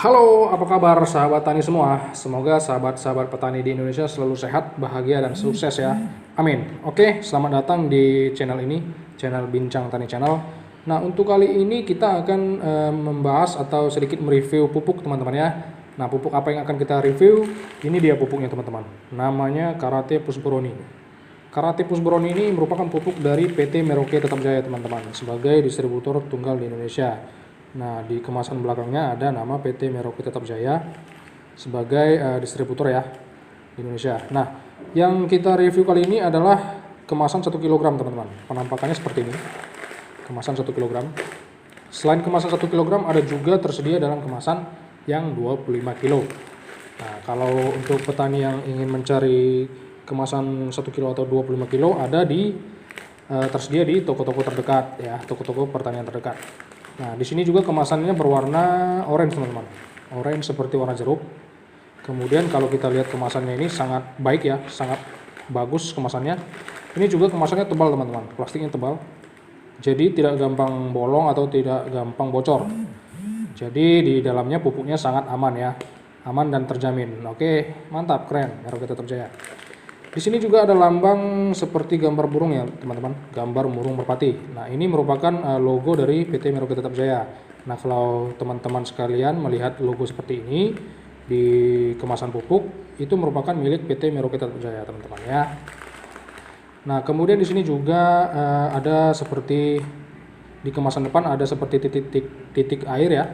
Halo, apa kabar sahabat tani semua? Semoga sahabat-sahabat petani di Indonesia selalu sehat, bahagia, dan sukses ya. Amin. Oke, selamat datang di channel ini, channel Bincang Tani Channel. Nah, untuk kali ini kita akan membahas atau sedikit mereview pupuk teman-teman ya. Nah, pupuk apa yang akan kita review? Ini dia pupuknya teman-teman. Namanya Karate Pusbroni. Karate Pusbroni ini merupakan pupuk dari PT Merauke Tetap Jaya teman-teman, sebagai distributor tunggal di Indonesia. Nah, di kemasan belakangnya ada nama PT Merauke Tetap Jaya sebagai distributor ya di Indonesia. Nah, yang kita review kali ini adalah kemasan 1 kg teman-teman. Penampakannya seperti ini. Kemasan 1 kg. Selain kemasan 1 kg ada juga tersedia dalam kemasan yang 25 kg. Nah, kalau untuk petani yang ingin mencari kemasan 1 kg atau 25 kg ada di tersedia di toko-toko terdekat ya, toko-toko pertanian terdekat. Nah, di sini juga kemasannya berwarna orange teman-teman. Orange seperti warna jeruk. Kemudian kalau kita lihat kemasannya ini sangat baik ya, sangat bagus kemasannya. Ini juga kemasannya tebal teman-teman, plastiknya tebal. Jadi tidak gampang bolong atau tidak gampang bocor. Jadi di dalamnya pupuknya sangat aman ya, aman dan terjamin. Oke, mantap, keren, Merauke Tetap Jaya. Di sini juga ada lambang seperti gambar burung ya teman-teman, gambar burung merpati. Nah, ini merupakan logo dari PT Merauke Tetap Jaya. Nah, kalau teman-teman sekalian melihat logo seperti ini di kemasan pupuk, itu merupakan milik PT Merauke Tetap Jaya teman-teman ya. Nah, kemudian di sini juga ada seperti di kemasan depan ada seperti titik-titik air ya.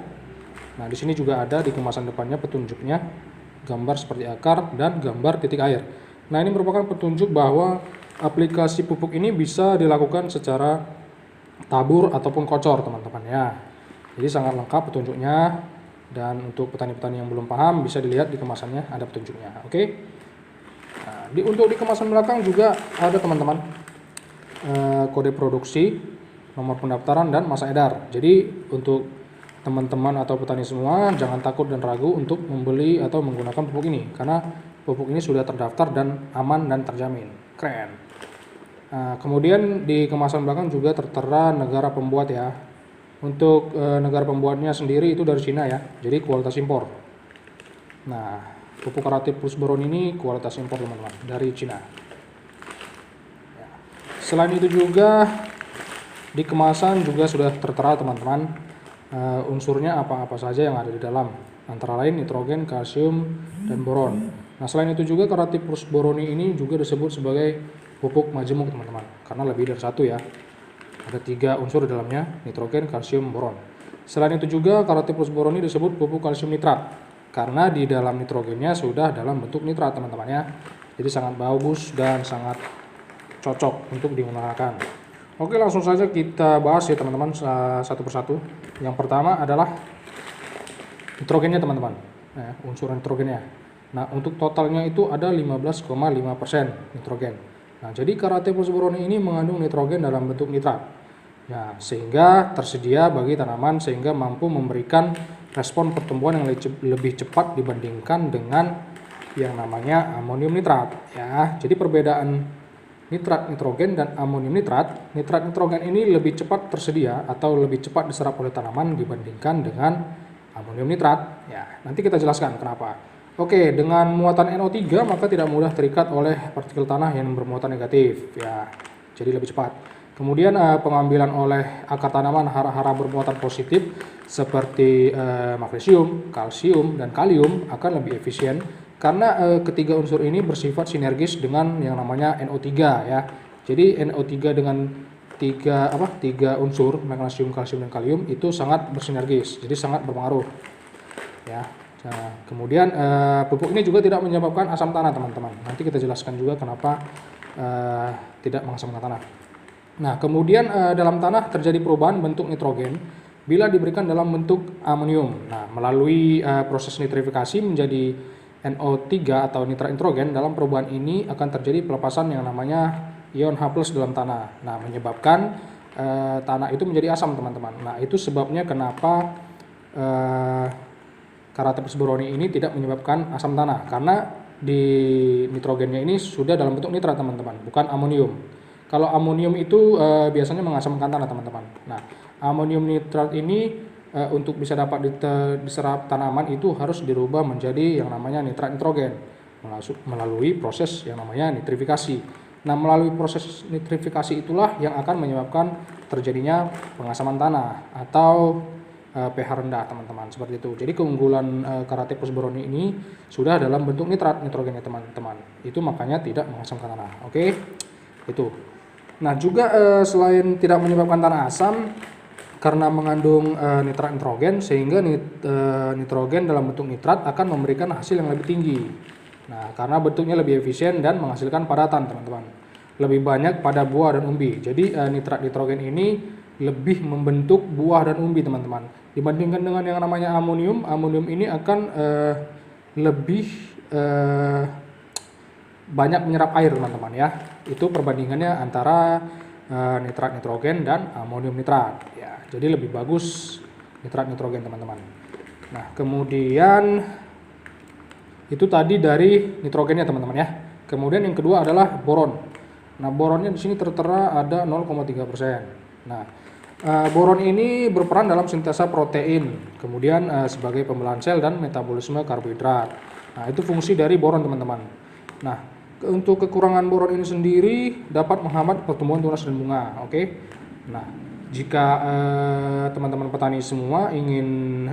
Nah, di sini juga ada di kemasan depannya petunjuknya gambar seperti akar dan gambar titik air. Nah, ini merupakan petunjuk bahwa aplikasi pupuk ini bisa dilakukan secara tabur ataupun kocor teman-teman ya. Jadi sangat lengkap petunjuknya, dan untuk petani-petani yang belum paham bisa dilihat di kemasannya ada petunjuknya. Oke. Nah, untuk di kemasan belakang juga ada teman-teman kode produksi, nomor pendaftaran, dan masa edar. Jadi untuk teman-teman atau petani semua jangan takut dan ragu untuk membeli atau menggunakan pupuk ini, karena pupuk ini sudah terdaftar dan aman dan terjamin. Keren. Nah, kemudian di kemasan belakang juga tertera negara pembuat ya. Untuk negara pembuatnya sendiri itu dari Cina ya, jadi kualitas impor. Nah, pupuk Karate Pusbroni ini kualitas impor teman-teman, dari Cina. Ya. Selain itu juga di kemasan juga sudah tertera teman-teman unsurnya apa-apa saja yang ada di dalam, antara lain nitrogen, kalsium, dan boron. Nah, selain itu juga Karate Pusbroni ini juga disebut sebagai pupuk majemuk teman-teman, karena lebih dari satu ya. Ada 3 unsur di dalamnya, nitrogen, kalsium, boron. Selain itu juga Karate Pusbroni disebut pupuk kalsium nitrat, karena di dalam nitrogennya sudah dalam bentuk nitrat teman-teman ya. Jadi sangat bagus dan sangat cocok untuk digunakan. Oke, langsung saja kita bahas ya teman-teman satu persatu. Yang pertama adalah nitrogennya teman-teman, unsur nitrogennya. Nah, untuk totalnya itu ada 15,5% nitrogen. Nah, jadi Karate Pusbroni ini mengandung nitrogen dalam bentuk nitrat. Ya, sehingga tersedia bagi tanaman sehingga mampu memberikan respon pertumbuhan yang lebih cepat dibandingkan dengan yang namanya amonium nitrat ya. Jadi perbedaan nitrat nitrogen dan amonium nitrat, nitrat nitrogen ini lebih cepat tersedia atau lebih cepat diserap oleh tanaman dibandingkan dengan amonium nitrat. Ya, nanti kita jelaskan kenapa. Oke, dengan muatan NO3 maka tidak mudah terikat oleh partikel tanah yang bermuatan negatif ya. Jadi lebih cepat. Kemudian pengambilan oleh akar tanaman hara-hara bermuatan positif seperti magnesium, kalsium, dan kalium akan lebih efisien karena ketiga unsur ini bersifat sinergis dengan yang namanya NO3 ya. Jadi NO3 dengan tiga unsur magnesium, kalsium, dan kalium itu sangat bersinergis. Jadi sangat berpengaruh ya. Nah, kemudian pupuk ini juga tidak menyebabkan asam tanah teman-teman. Nanti kita jelaskan juga kenapa tidak mengasamkan tanah. Nah, kemudian dalam tanah terjadi perubahan bentuk nitrogen bila diberikan dalam bentuk amonium. Nah, melalui proses nitrifikasi menjadi NO3 atau nitrat nitrogen, dalam perubahan ini akan terjadi pelepasan yang namanya ion H+ dalam tanah. Nah, menyebabkan tanah itu menjadi asam teman-teman. Nah, itu sebabnya kenapa Karate Pusbroni ini tidak menyebabkan asam tanah, karena di nitrogennya ini sudah dalam bentuk nitrat teman-teman, bukan amonium. Kalau amonium itu biasanya mengasamkan tanah teman-teman. Nah, amonium nitrat ini untuk bisa dapat diserap tanaman itu harus dirubah menjadi yang namanya nitrat nitrogen melalui proses yang namanya nitrifikasi. Nah, melalui proses nitrifikasi itulah yang akan menyebabkan terjadinya pengasaman tanah atau pH rendah, teman-teman, seperti itu. Jadi keunggulan Karatea plus Boroni ini sudah dalam bentuk nitrat nitrogen ya, teman-teman. Itu makanya tidak mengasamkan tanah. Oke, itu. Nah, juga selain tidak menyebabkan tanah asam karena mengandung nitrat nitrogen, sehingga nitrogen dalam bentuk nitrat akan memberikan hasil yang lebih tinggi. Nah, karena bentuknya lebih efisien dan menghasilkan padatan, teman-teman. Lebih banyak pada buah dan umbi. Jadi nitrat nitrogen ini lebih membentuk buah dan umbi, teman-teman. Dibandingkan dengan yang namanya amonium, amonium ini akan lebih banyak menyerap air, teman-teman ya. Itu perbandingannya antara nitrat nitrogen dan amonium nitrat ya. Jadi lebih bagus nitrat nitrogen, teman-teman. Nah, kemudian itu tadi dari nitrogennya, teman-teman ya. Kemudian yang kedua adalah boron. Nah, boronnya di sini tertera ada 0,3%. Nah, boron ini berperan dalam sintesa protein, kemudian sebagai pembelahan sel dan metabolisme karbohidrat. Nah, itu fungsi dari boron, teman-teman. Nah, untuk kekurangan boron ini sendiri dapat menghambat pertumbuhan tunas dan bunga. Oke. Nah, jika teman-teman petani semua ingin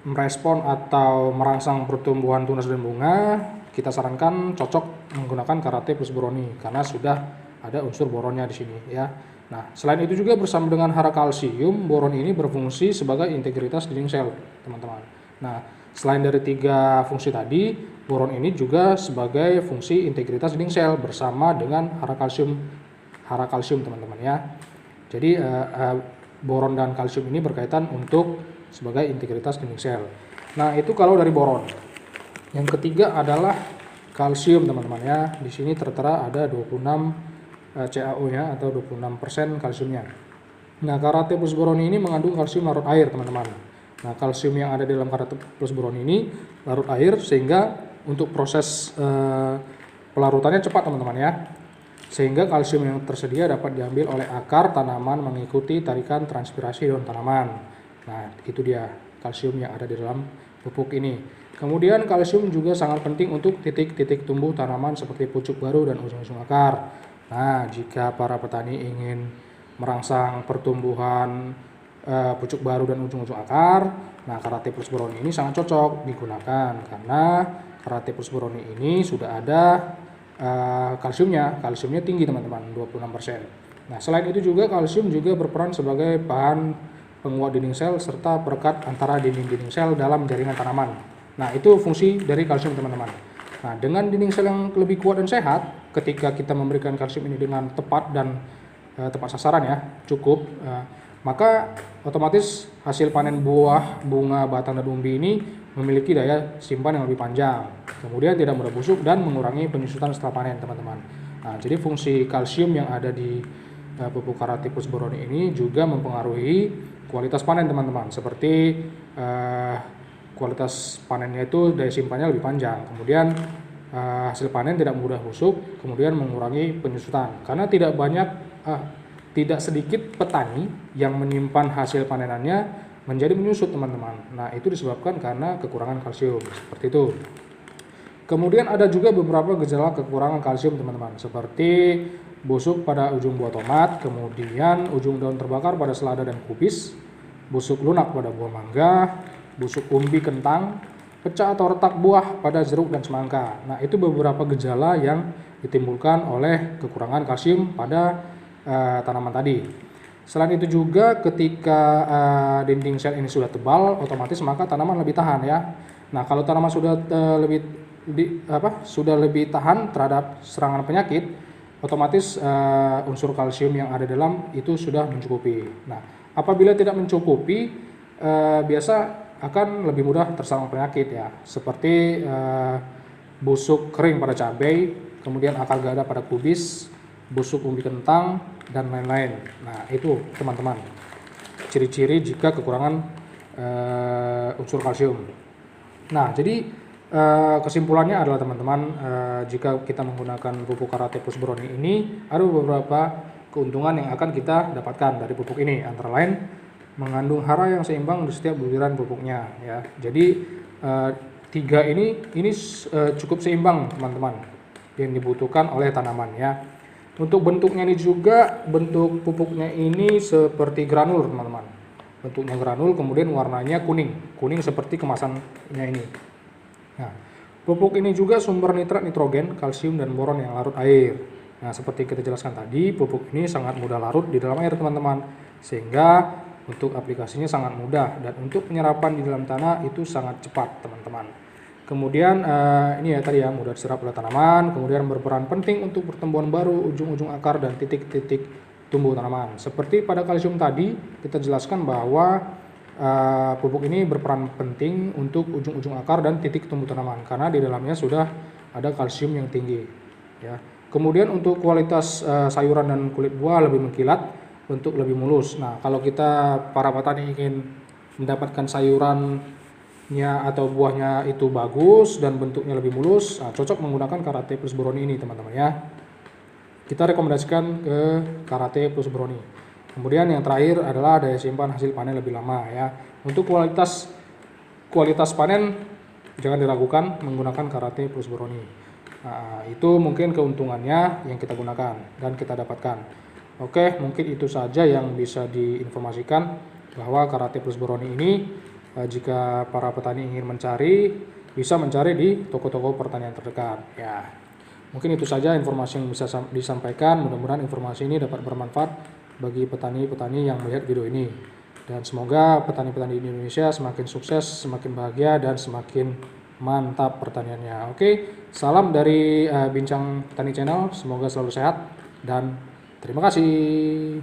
merespon atau merangsang pertumbuhan tunas dan bunga, kita sarankan cocok menggunakan Karatea plus Boroni karena sudah ada unsur boronnya di sini ya. Nah, selain itu juga bersama dengan hara kalsium, boron ini berfungsi sebagai integritas dinding sel, teman-teman. Nah, selain dari 3 fungsi tadi, boron ini juga sebagai fungsi integritas dinding sel bersama dengan hara kalsium, teman-teman ya. Jadi boron dan kalsium ini berkaitan untuk sebagai integritas dinding sel. Nah, itu kalau dari boron. Yang ketiga adalah kalsium, teman-teman ya. Di sini tertera ada 26 CaO-nya atau 26% kalsiumnya. Nah, Karatea plus Boroni ini mengandung kalsium larut air, teman-teman. Nah, kalsium yang ada di dalam Karatea plus Boroni ini larut air sehingga untuk proses pelarutannya cepat, teman-teman ya. Sehingga kalsium yang tersedia dapat diambil oleh akar tanaman mengikuti tarikan transpirasi daun tanaman. Nah, itu dia kalsium yang ada di dalam pupuk ini. Kemudian kalsium juga sangat penting untuk titik-titik tumbuh tanaman seperti pucuk baru dan ujung-ujung akar. Nah, jika para petani ingin merangsang pertumbuhan pucuk baru dan ujung-ujung akar, nah Karatea plus Boroni ini sangat cocok digunakan karena Karatea plus Boroni ini sudah ada kalsiumnya tinggi, teman-teman, 26%. Nah, selain itu juga kalsium juga berperan sebagai bahan penguat dinding sel serta perekat antara dinding-dinding sel dalam jaringan tanaman. Nah, itu fungsi dari kalsium, teman-teman. Nah, dengan dinding sel yang lebih kuat dan sehat, ketika kita memberikan kalsium ini dengan tepat dan tepat sasaran ya, cukup, maka otomatis hasil panen buah, bunga, batang, dan umbi ini memiliki daya simpan yang lebih panjang. Kemudian tidak mudah busuk dan mengurangi penyusutan setelah panen, teman-teman. Nah, jadi fungsi kalsium yang ada di pupuk Karatea plus Boroni ini juga mempengaruhi kualitas panen, teman-teman. Seperti kualitas panennya itu daya simpannya lebih panjang. Kemudian hasil panen tidak mudah busuk, kemudian mengurangi penyusutan. Karena tidak sedikit petani yang menyimpan hasil panenannya menjadi menyusut, teman-teman. Nah, itu disebabkan karena kekurangan kalsium, seperti itu. Kemudian ada juga beberapa gejala kekurangan kalsium, teman-teman, seperti busuk pada ujung buah tomat, kemudian ujung daun terbakar pada selada dan kubis, busuk lunak pada buah mangga, busuk umbi kentang, pecah atau retak buah pada jeruk dan semangka. Nah, itu beberapa gejala yang ditimbulkan oleh kekurangan kalsium pada tanaman tadi. Selain itu juga ketika dinding sel ini sudah tebal, otomatis maka tanaman lebih tahan ya. Nah, kalau tanaman sudah lebih tahan terhadap serangan penyakit, otomatis unsur kalsium yang ada dalam itu sudah mencukupi. Nah, apabila tidak mencukupi, biasa akan lebih mudah terserang penyakit ya, seperti busuk kering pada cabai, kemudian akar gada pada kubis, busuk umbi kentang, dan lain-lain. Nah, itu, teman-teman, ciri-ciri jika kekurangan unsur kalsium. Nah, jadi kesimpulannya adalah, teman-teman, jika kita menggunakan pupuk Karatea plus Boroni ini ada beberapa keuntungan yang akan kita dapatkan dari pupuk ini, antara lain mengandung hara yang seimbang di setiap butiran pupuknya ya. Jadi 3 ini cukup seimbang teman-teman yang dibutuhkan oleh tanaman ya. Untuk bentuknya ini juga, bentuk pupuknya ini seperti granul teman-teman. Bentuknya granul, kemudian warnanya kuning seperti kemasannya ini. Nah, pupuk ini juga sumber nitrat, nitrogen, kalsium, dan boron yang larut air. Nah, seperti kita jelaskan tadi, pupuk ini sangat mudah larut di dalam air teman-teman, sehingga untuk aplikasinya sangat mudah, dan untuk penyerapan di dalam tanah itu sangat cepat teman-teman. Kemudian ini ya tadi ya, mudah diserap oleh tanaman, kemudian berperan penting untuk pertumbuhan baru, ujung-ujung akar, dan titik-titik tumbuh tanaman. Seperti pada kalsium tadi, kita jelaskan bahwa pupuk ini berperan penting untuk ujung-ujung akar dan titik tumbuh tanaman, karena di dalamnya sudah ada kalsium yang tinggi ya. Kemudian untuk kualitas sayuran dan kulit buah lebih mengkilat, bentuk lebih mulus. Nah, kalau kita para petani ingin mendapatkan sayurannya atau buahnya itu bagus dan bentuknya lebih mulus, cocok menggunakan Karate Plus Boroni ini teman-teman ya. Kita rekomendasikan ke Karate Plus Boroni. Kemudian yang terakhir adalah daya simpan hasil panen lebih lama ya. Untuk kualitas panen jangan diragukan menggunakan Karate Plus Boroni. Nah, itu mungkin keuntungannya yang kita gunakan dan kita dapatkan. Oke, mungkin itu saja yang bisa diinformasikan bahwa Karate Plus Boroni ini jika para petani ingin mencari, bisa mencari di toko-toko pertanian terdekat ya. Mungkin itu saja informasi yang bisa disampaikan. Mudah-mudahan informasi ini dapat bermanfaat bagi petani-petani yang melihat video ini, dan semoga petani-petani di Indonesia semakin sukses, semakin bahagia, dan semakin mantap pertaniannya. Oke, salam dari Bincang Tani Channel, semoga selalu sehat dan terima kasih.